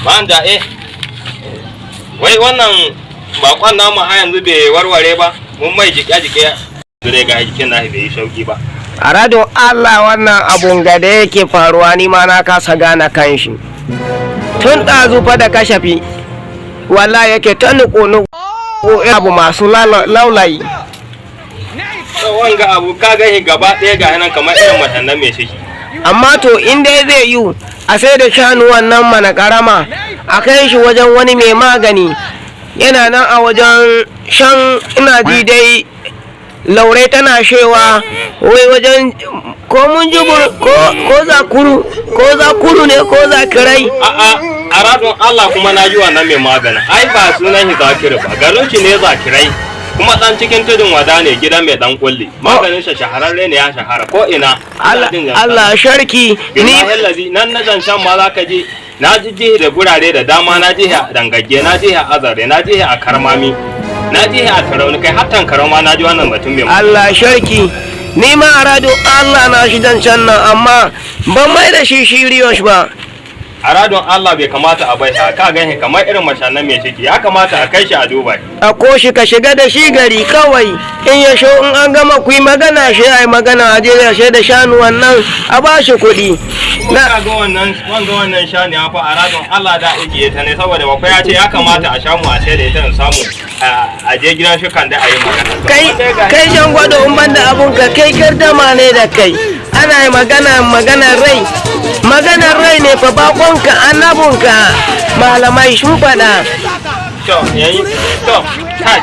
Ma'anda wai wannan bakon namu a yanzu bai warware ba, mun mai jike-jike zure ga jikin na bai yi sauki ba. A radon Allah wannan abun ga da yake faruwa ni ma na kasa gane kanshi. Tun ɗazu fa da kashafi, wallahi yake ta nuku abu masu laulayi. Wanga abu ka gani gaba ɗaya ga nan kamar irin matannan mai ciki. Amma to in dai zai yi a sai da shanu wannan mana karama a kai shi wajen wani mai magani yana nan a wajen shan ina ji dai laure tana shewa wai wajen ko mun jubur ko zakuru ne ko zakirai. A radon Allah kuma na ji wannan mai magana. Ai ba sunan shi zakiri ba, garin shi ne zakirai. Kuma dan cikin tudun wada ne gidan mai dan kulli. Maganin sa shahararre ne ya shahara ko ina. Allah sharki ni nan na shan ma za ka je. Na ji da gurare da dama, na je a dangagge, na je a azare, na je a karmami, na je a tarauni, kai hatan karama na ji wannan batun mai. Allah sharki ni ma a rado Allah na shi dan can nan amma ban mai da shi shiriyosh ba. A radon Allah bai kamata a bai ka gani kamar irin mashannan mai ciki, ya kamata a kai shi a duba. A ko shi ka shiga da shi gari kawai in ya sho in an gama ku yi magana shi ai magana a jera shi da shanu wannan a ba shi kuɗi. Na ga wannan shani fa a radon Allah da ake ta ne saboda bakwai ya ce ya kamata a shamu a sai da ita samu a je gidan shi kan da a yi magana. Kai jan gwado in banda abun ka kai gardama ne da kai. Ana yi maganar rai ne fa bakonka annabunka malamai sun faɗa. To, kai.